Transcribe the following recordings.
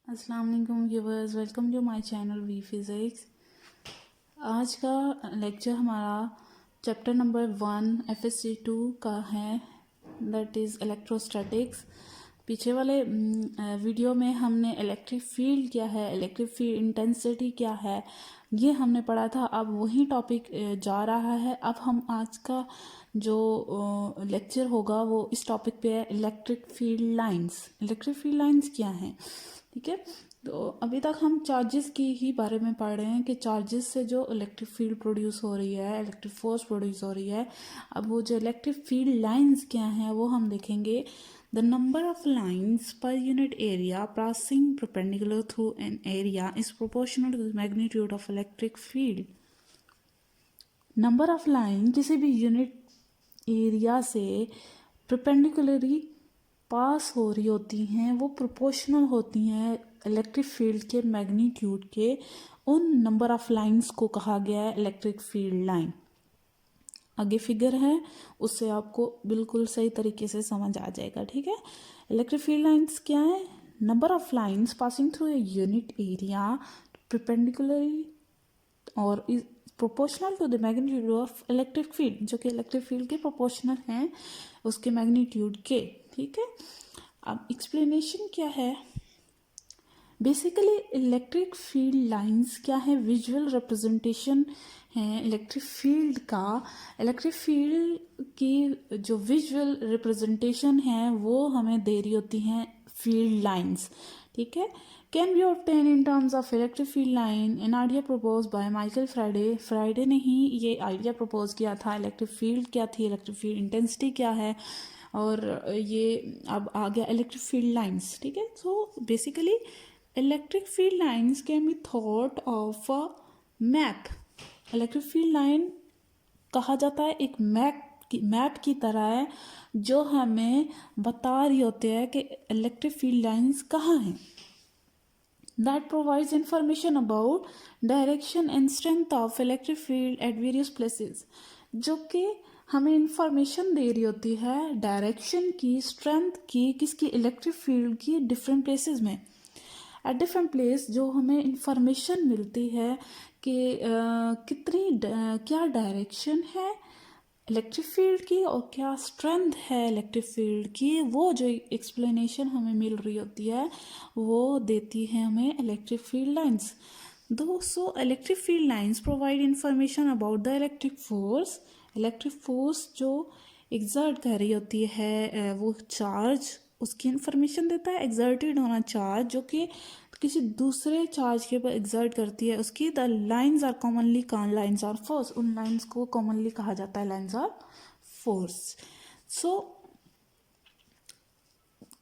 अस्सलाम वालेकुम viewers, welcome to my channel we physics. आज का लेक्चर हमारा चैप्टर नंबर 1 FSC 2 का है, दैट इज़ इलेक्ट्रोस्टैटिक्स। पीछे वाले वीडियो में हमने इलेक्ट्रिक फील्ड क्या है, इलेक्ट्रिक फील्ड इंटेंसिटी क्या है, ये हमने पढ़ा था। अब वही टॉपिक जा रहा है। अब हम आज का जो लेक्चर होगा वो इस टॉपिक पे है, electric field lines. Electric field lines क्या हैं, ठीक है। तो अभी तक हम चार्जेस की ही बारे में पढ़ रहे हैं कि चार्जेस से जो इलेक्ट्रिक फील्ड प्रोड्यूस हो रही है, इलेक्ट्रिक फोर्स प्रोड्यूस हो रही है। अब वो जो इलेक्ट्रिक फील्ड लाइंस क्या हैं वो हम देखेंगे। The number of lines per unit area passing perpendicular through an area is proportional to the magnitude of electric field. Number of line किसी भी यूनिट एरिया से परपेंडिकुलरली पास हो रही होती हैं, वो प्रोपोर्शनल होती हैं इलेक्ट्रिक फील्ड के मैग्नीट्यूड के। उन नंबर ऑफ लाइंस को कहा गया है इलेक्ट्रिक फील्ड लाइन। आगे फिगर है, उससे आपको बिल्कुल सही तरीके से समझ आ जाएगा, ठीक है। इलेक्ट्रिक फील्ड लाइंस क्या है? Number of lines passing through a unit area perpendicularly और is proportional to the magnitude of electric field, जो कि इलेक्ट्रिक फील्ड के प्रोपोर्शनल हैं उसके मैग्नीट्यूड के, ठीक है। अब एक्सप्लेनेशन क्या है? बेसिकली इलेक्ट्रिक फील्ड लाइंस क्या है? विजुअल रिप्रेजेंटेशन है इलेक्ट्रिक फील्ड का। इलेक्ट्रिक फील्ड की जो विजुअल रिप्रेजेंटेशन है वो हमें दे रही होती हैं फील्ड लाइंस, ठीक है। Can be obtain in terms of electric field line, an idea propose by Michael Faraday. Friday ने ही ये आइडिया प्रपोज किया था। इलेक्ट्रिक फील्ड क्या थी, इलेक्ट्रिक फील्ड इंटेंसिटी क्या है, और ये अब आ गया इलेक्ट्रिक फील्ड लाइंस, ठीक है। So basically electric field lines can be thought of a map. Electric field line कहा जाता है एक मैप की तरह है, जो हमें बता रही होते हैं कि इलेक्ट्रिक फील्ड लाइंस कहाँ हैं। That provides information about direction and strength of electric field at various places, जो कि हमें इंफॉर्मेशन दे रही होती है डायरेक्शन की, स्ट्रेंथ की, किसकी? इलेक्ट्रिक फील्ड की डिफरेंट प्लेसेस में। एट डिफरेंट प्लेस जो हमें इंफॉर्मेशन मिलती है कि क्या डायरेक्शन है इलेक्ट्रिक फील्ड की और क्या स्ट्रेंथ है इलेक्ट्रिक फील्ड की, वो जो एक्सप्लेनेशन हमें मिल रही होती है वो देती है हमें electric field lines. So electric field lines provide information about the electric force. Electric force जो एग्जर्ट कर रही होती है वो चार्ज, उसकी इंफॉर्मेशन देता है। एग्जर्टेड होना चार्ज जो कि किसी दूसरे चार्ज के ऊपर एग्जर्ट करती है उसकी। The lines are commonly lines are force, उन लाइंस को कॉमनली कहा जाता है lines are force. So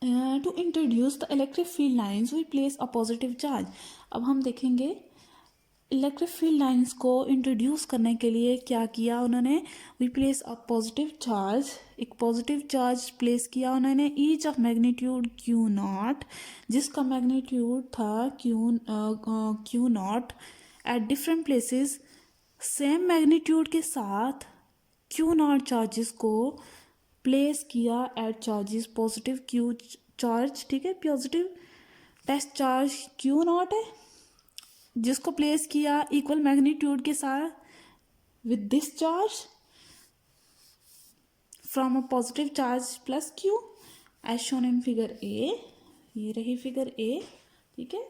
to introduce the electric field lines we place a positive charge. अब हम देखेंगे इलेक्ट्रिक फील्ड लाइंस को इंट्रोड्यूस करने के लिए क्या किया उन्होंने। We place a positive charge, एक पॉजिटिव चार्ज प्लेस किया उन्होंने, each of magnitude q naught, जिसका मैग्नीट्यूड था q naught, at different places. Same magnitude के साथ क्यू नॉट चार्जेस को प्लेस किया at charges positive q charge, ठीक है। Positive test charge q naught है जिसको प्लेस किया इक्वल मैग्नीट्यूड के साथ with this charge from a positive charge plus q as shown in figure A. ये रही फिगर ए, ठीक है।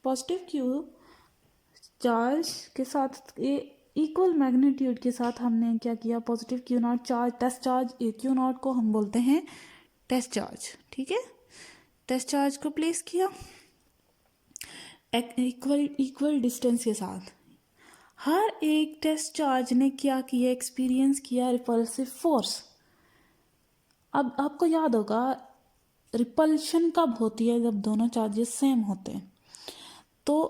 पॉजिटिव क्यू चार्ज के साथ इक्वल मैग्नीट्यूड के साथ हमने क्या किया, positive q naught charge test charge, q naught को हम बोलते हैं टेस्ट चार्ज, ठीक है। टेस्ट चार्ज को प्लेस किया इक्वल डिस्टेंस के साथ। हर एक टेस्ट चार्ज ने क्या किया, एक्सपीरियंस किया रिपल्सिव फोर्स। अब आपको याद होगा रिपल्शन कब होती है, जब दोनों चार्जेस सेम होते हैं। तो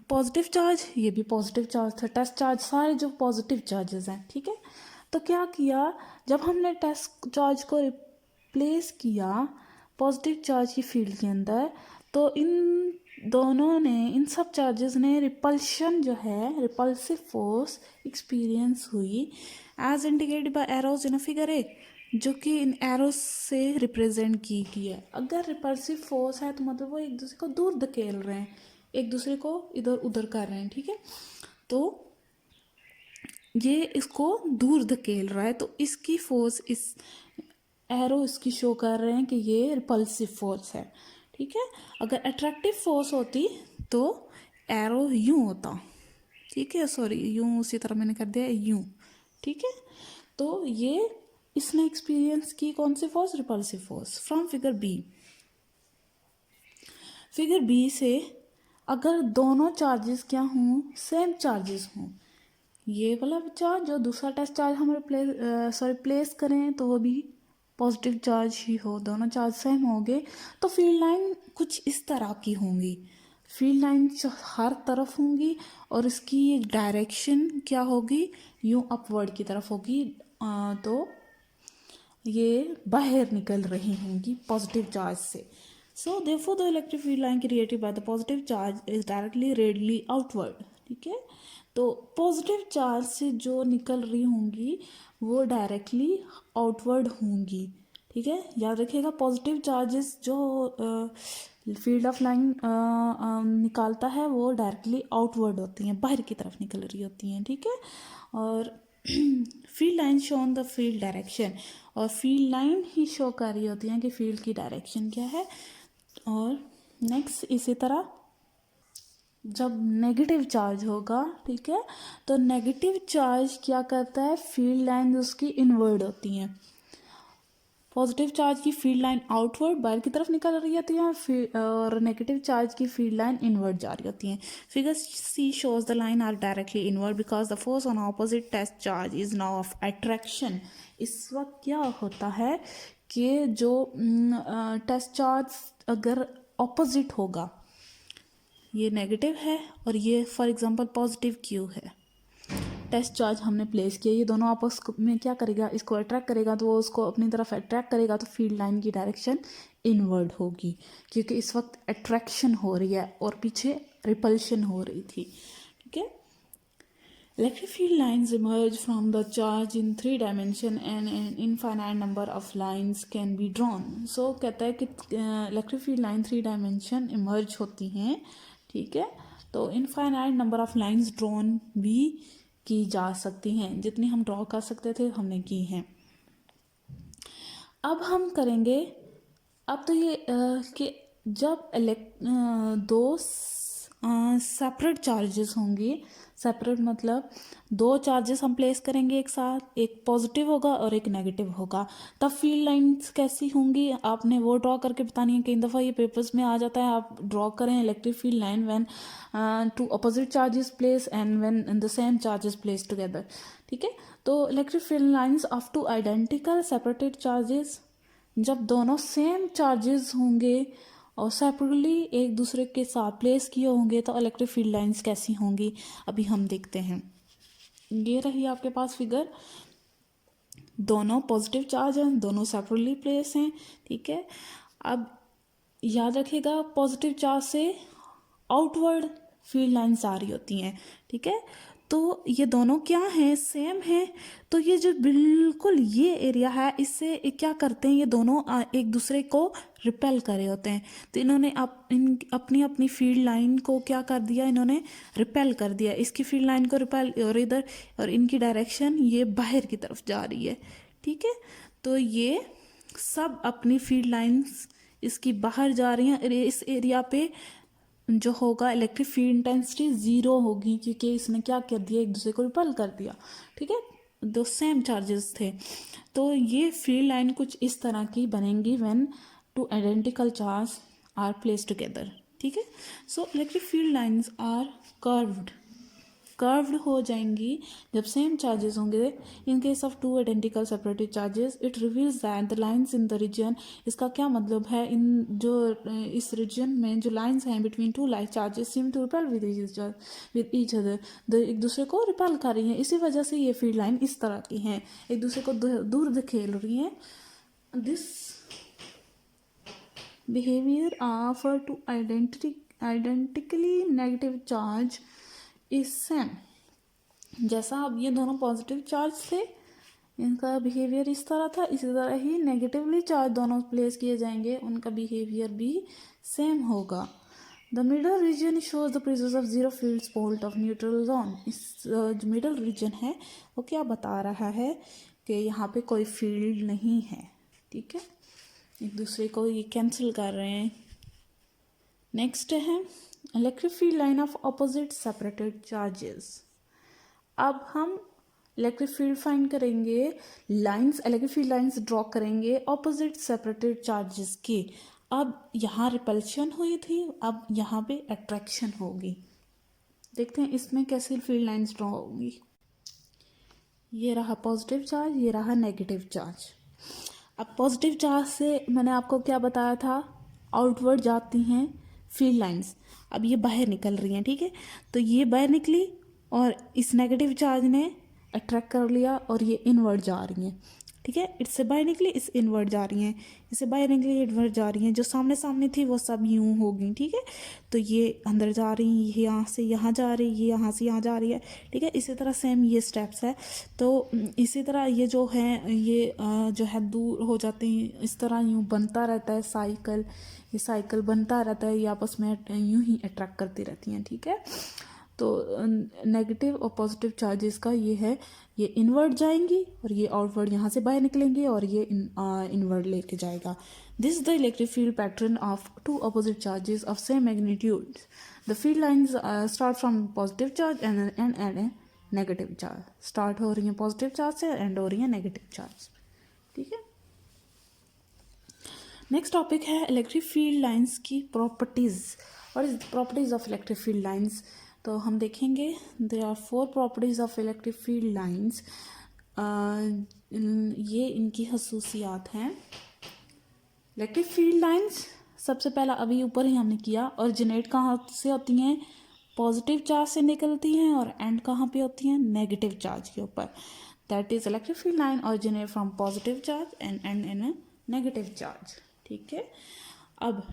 पॉजिटिव चार्ज, ये भी पॉजिटिव चार्ज था, टेस्ट चार्ज सारे जो पॉजिटिव चार्जेस हैं, ठीक है। तो क्या किया, जब हमने टेस्ट चार्ज को रिप्लेस किया पॉजिटिव चार्ज की फील्ड के अंदर, तो इन दोनों ने, इन सब चार्जेस ने रिपल्शन जो है, रिपल्सिव फोर्स एक्सपीरियंस हुई as indicated by arrows in a figure A. जो कि इन एरोस से रिप्रेजेंट की गई है। अगर रिपल्सिव फोर्स है तो मतलब वो एक दूसरे को दूर धकेल रहे हैं, एक दूसरे को इधर उधर कर रहे हैं, ठीक है। तो ये इसको दूर धकेल रहा है, तो इसकी फोर्स, इस एरो इसकी शो कर रहे हैं कि ये रिपल्सिव फोर्स है, ठीक है। अगर अट्रैक्टिव फोर्स होती तो एरो यूं होता, ठीक है, सॉरी यूं उसी तरह मैंने कर दिया यूं, ठीक है। तो ये इसने एक्सपीरियंस की कौन सी force, repulsive force. From figure b, figure b से अगर दोनों चार्जेस क्या हों, सेम चार्जेस हों, ये वाला चार्ज जो दूसरा टेस्ट चार्ज हम प्लेस करें तो वो भी पॉजिटिव चार्ज ही हो, दोनों चार्ज सेम होंगे, तो फील्ड लाइन कुछ इस तरह की होंगी। फील्ड लाइन हर तरफ होंगी और इसकी डायरेक्शन क्या होगी, यूं अपवर्ड की तरफ होगी। तो ये बाहर निकल रही होंगी पॉजिटिव चार्ज से। So therefore the electric field line created by the positive charge is directly radially outward, ठीक है। तो पॉजिटिव चार्ज से जो निकल रही होंगी वो डायरेक्टली आउटवर्ड होंगी, ठीक है। याद रखिएगा पॉजिटिव चार्जेस जो फील्ड ऑफ लाइन निकालता है वो डायरेक्टली आउटवर्ड होती हैं, बाहर की तरफ निकल रही होती हैं, ठीक है। और field line show on the field direction, और फील्ड लाइन ही शो कर रही होती हैं कि फील्ड की डायरेक्शन क्या है। और नेक्स्ट इसी तरह जब नेगेटिव चार्ज होगा, ठीक है, तो नेगेटिव चार्ज क्या करता है, फील्ड लाइन उसकी इनवर्ड होती हैं। पॉजिटिव चार्ज की फील्ड लाइन आउटवर्ड बाहर की तरफ निकल रही होती है और नेगेटिव चार्ज की फील्ड लाइन इनवर्ड जा रही होती है। Figure C shows the line are directly inward because the force on opposite test charge is now of attraction. इस वक्त क्या होता है कि जो टेस्ट चार्ज अगर ऑपोजिट होगा, ये नेगेटिव है और ये फॉर एग्जांपल पॉजिटिव क्यू है, टेस्ट चार्ज हमने प्लेस किया, ये दोनों आपस में क्या करेगा, इसको अट्रैक्ट करेगा, तो वो उसको अपनी तरफ अट्रैक्ट करेगा, तो फील्ड लाइन की डायरेक्शन इनवर्ड होगी, क्योंकि इस वक्त अट्रैक्शन हो रही है और पीछे रिपल्शन हो रही थी, ठीक है। Electric field lines emerge from the charge in 3 dimension and an infinite number of lines can be drawn. So कहता है कि electric field line 3 dimension emerge होती हैं, ठीक है। तो infinite number of lines drawn भी की जा सकती हैं, जितनी हम ड्रॉ कर सकते थे हमने की हैं। अब हम करेंगे, अब तो ये कि जब दो सेपरेट चार्जेस होंगे, सेपरेट मतलब दो चार्जेस हम प्लेस करेंगे एक साथ, एक पॉजिटिव होगा और एक नेगेटिव होगा, तब फील्ड लाइंस कैसी होंगी आपने वो ड्रॉ करके बतानी है। कई दफ़ा ये पेपर्स में आ जाता है, आप ड्रॉ करें electric field line when two opposite charges place and when the same charges place together, ठीक है। तो electric field lines of two identical separated charges, जब दोनों सेम चार्जेस होंगे और सेपरेटली एक दूसरे के साथ प्लेस किए होंगे तो इलेक्ट्रिक फील्ड लाइंस कैसी होंगी, अभी हम देखते हैं। ये रही आपके पास फिगर, दोनों पॉजिटिव चार्ज हैं, दोनों सेपरेटली प्लेस हैं, ठीक है। अब याद रखिएगा पॉजिटिव चार्ज से आउटवर्ड फील्ड लाइंस आ रही होती हैं, ठीक है। तो ये दोनों क्या हैं, सेम हैं, तो ये जो बिल्कुल ये एरिया है इससे क्या करते हैं, ये दोनों एक दूसरे को रिपेल कर रहे होते हैं, तो इन्होंने अपनी अपनी फील्ड लाइन को क्या कर दिया, इन्होंने रिपेल कर दिया, इसकी फील्ड लाइन को रिपेल, और इधर और इनकी डायरेक्शन ये बाहर की तरफ जा रही है, ठीक है। तो ये सब अपनी फील्ड लाइंस इसकी बाहर जा रही हैं, इस एरिया पे जो होगा इलेक्ट्रिक फील्ड इंटेंसिटी 0 होगी, क्योंकि इसने क्या कर दिया, एक दूसरे को रिपेल कर दिया, ठीक है, दो सेम चार्जेस थे। तो ये फील्ड लाइन कुछ इस तरह की बनेंगी when two identical charge are place together, ठीक है। So electric field lines are curved हो जाएंगी जब सेम चार्जेस होंगे। In case of two identical separated charges it reveals that the lines in the region, इसका क्या मतलब है, इन जो इस रीजन में जो लाइंस हैं between two like charges seem to repel with each other, एक दूसरे को रिपेल कर रही हैं, इसी वजह से ये फील्ड लाइन इस तरह की हैं, एक दूसरे को दूर धकेल रही हैं। This behaviour of two identically negative charge is same, जैसा अब ये दोनों पॉजिटिव चार्ज थे इनका बिहेवियर इस तरह था, इसी तरह ही नेगेटिवली चार्ज दोनों प्लेस किए जाएंगे, उनका बिहेवियर भी सेम होगा। The middle region shows the presence of zero fields point of neutral zone. इस जो मिडल रीजन है वो क्या बता रहा है कि यहाँ पे कोई फील्ड नहीं है, ठीक है, एक दूसरे को ये कैंसिल कर रहे हैं। नेक्स्ट है electric field line of opposite separated charges. अब हम इलेक्ट्रिक फील्ड फाइंड करेंगे, lines electric field lines draw करेंगे ऑपोजिट सेपरेटेड चार्जेस के। अब यहाँ रिपल्शन हुई थी, अब यहाँ पे अट्रैक्शन होगी। देखते हैं इसमें कैसे फील्ड लाइंस ड्रॉ होगी। ये रहा पॉजिटिव चार्ज, ये रहा नेगेटिव चार्ज। अब पॉजिटिव चार्ज से मैंने आपको क्या बताया था, आउटवर्ड जाती हैं फील्ड लाइंस। अब ये बाहर निकल रही हैं, ठीक है, तो ये बाहर निकली और इस नेगेटिव चार्ज ने अट्रैक्ट कर लिया और ये इनवर्ड जा रही हैं, ठीक है, इससे बाहर निकली, इस इनवर्ड जा रही हैं, इससे बाहर निकली, इनवर्ड जा रही हैं। जो सामने सामने थी वो सब यूं हो गई, ठीक है, तो ये अंदर जा रही, ये यहाँ से यहाँ जा रही, ये यहाँ से यहाँ जा रही है, ठीक है। इसी तरह सेम ये स्टेप्स है। तो इसी तरह ये जो है ये जो है दूर हो जाते हैं, इस तरह यूँ बनता रहता है साइकिल, ये साइकिल बनता रहता है, ये आपस में यूँ ही अट्रैक्ट करती रहती हैं, ठीक है। तो नेगेटिव और पॉजिटिव चार्जेस का ये है, ये इनवर्ड जाएंगी और ये आउटवर्ड यहाँ से बाहर निकलेंगे और ये इनवर्ड लेके जाएगा। This is the electric field pattern of two opposite charges of same magnitude. The field lines start from positive charge and negative charge. Start हो रही हैं पॉजिटिव चार्ज से, एंड हो रही हैं नेगेटिव चार्ज, ठीक है। नेक्स्ट टॉपिक है इलेक्ट्रिक फील्ड लाइंस की properties. What is properties of electric field lines. तो हम देखेंगे there are 4 properties of electric field lines. ये इनकी खसूसियात हैं। इलेक्ट्रिक फील्ड लाइंस सबसे पहला अभी ऊपर ही हमने किया, ओरिजिनेट कहाँ से होती हैं, पॉजिटिव चार्ज से निकलती हैं और एंड कहाँ पे होती हैं, नेगेटिव चार्ज के ऊपर। That is electric field line originate from positive charge and end in negative charge, ठीक है। अब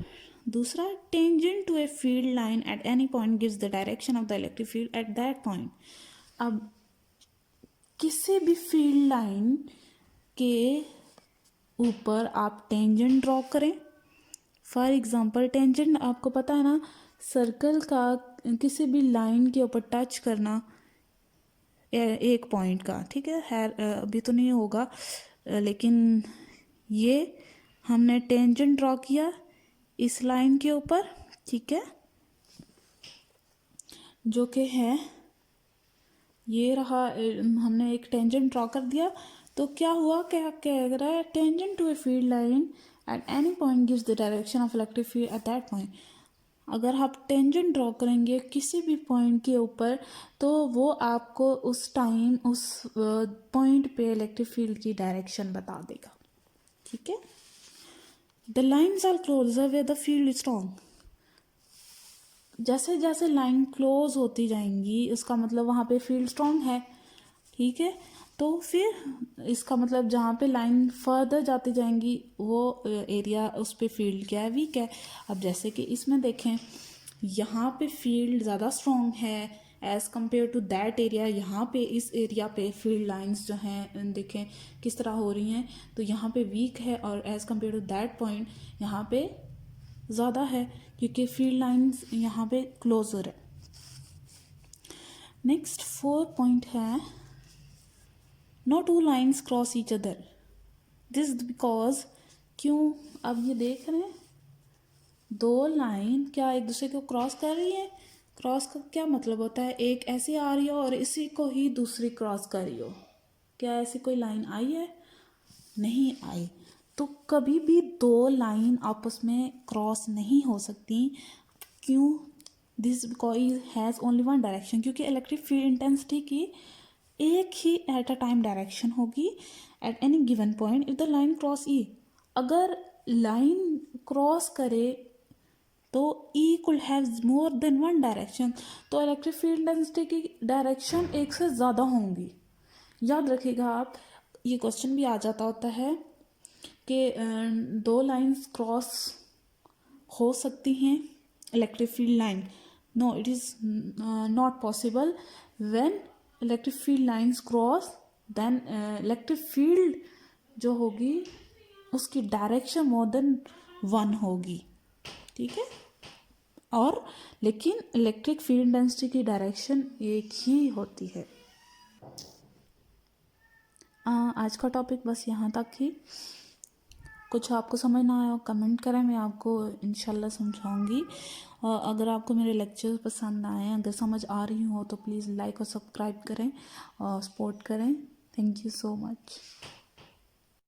दूसरा, tangent to a field line at any point gives the direction of the electric field at that point. अब किसी भी field line के ऊपर आप टेंजेंट ड्रॉ करें। फॉर एग्जांपल टेंजेंट आपको पता है ना, सर्कल का किसी भी लाइन के ऊपर टच करना एक पॉइंट का, ठीक है, अभी तो नहीं होगा, लेकिन ये हमने टेंजेंट ड्रॉ किया इस लाइन के ऊपर, ठीक है, जो कि है ये रहा, हमने एक टेंजेंट ड्रॉ कर दिया। तो क्या हुआ, क्या कह रहा है, tangent to a field line at any point gives the direction of electric field at that point. अगर आप टेंजेंट ड्रॉ करेंगे किसी भी पॉइंट के ऊपर तो वो आपको उस टाइम उस पॉइंट पे इलेक्ट्रिक फील्ड की डायरेक्शन बता देगा, ठीक है। The lines are closer where the field is strong. जैसे जैसे लाइन क्लोज होती जाएंगी उसका मतलब वहाँ पे फील्ड स्ट्रॉन्ग है, ठीक है। तो फिर इसका मतलब जहाँ पे लाइन फर्दर जाती जाएंगी वो एरिया उस पे फील्ड क्या है, वीक है। अब जैसे कि इसमें देखें, यहाँ पे फील्ड ज़्यादा स्ट्रॉन्ग है as compare to that area. यहाँ पे इस एरिया पे फील्ड लाइंस जो हैं देखें किस तरह हो रही हैं, तो यहाँ पे वीक है और as compare to that point यहाँ पे ज़्यादा है क्योंकि फील्ड लाइंस यहाँ पे क्लोजर है। नेक्स्ट 4 पॉइंट है, no two lines cross each other. This because, क्यों, अब ये देख रहे हैं 2 लाइन क्या एक दूसरे को क्रॉस कर रही है। क्रॉस का क्या मतलब होता है, एक ऐसी आ रही हो और इसी को ही दूसरी क्रॉस कर रही हो। क्या ऐसी कोई लाइन आई है, नहीं आई। तो कभी भी 2 लाइन आपस में क्रॉस नहीं हो सकती। क्यों, this because has only one direction, क्योंकि इलेक्ट्रिक फील्ड इंटेंसिटी की एक ही एट अ टाइम डायरेक्शन होगी at any given point if the line cross e. अगर लाइन क्रॉस करे तो E could have more than one direction, तो electric field intensity की डायरेक्शन एक से ज़्यादा होंगी। याद रखिएगा आप, ये क्वेश्चन भी आ जाता होता है कि 2 लाइन्स क्रॉस हो सकती हैं electric field line. No, it is not possible when electric field lines cross then electric field जो होगी उसकी डायरेक्शन मोर देन 1 होगी, ठीक है। और लेकिन इलेक्ट्रिक फील्ड डेंसिटी की डायरेक्शन एक ही होती है। आज का टॉपिक बस यहाँ तक ही। कुछ आपको समझ ना आया कमेंट करें, मैं आपको इंशाल्लाह समझाऊंगी। और अगर आपको मेरे लेक्चर पसंद आए, अगर समझ आ रही हो तो प्लीज़ लाइक और सब्सक्राइब करें और सपोर्ट करें। Thank you so much.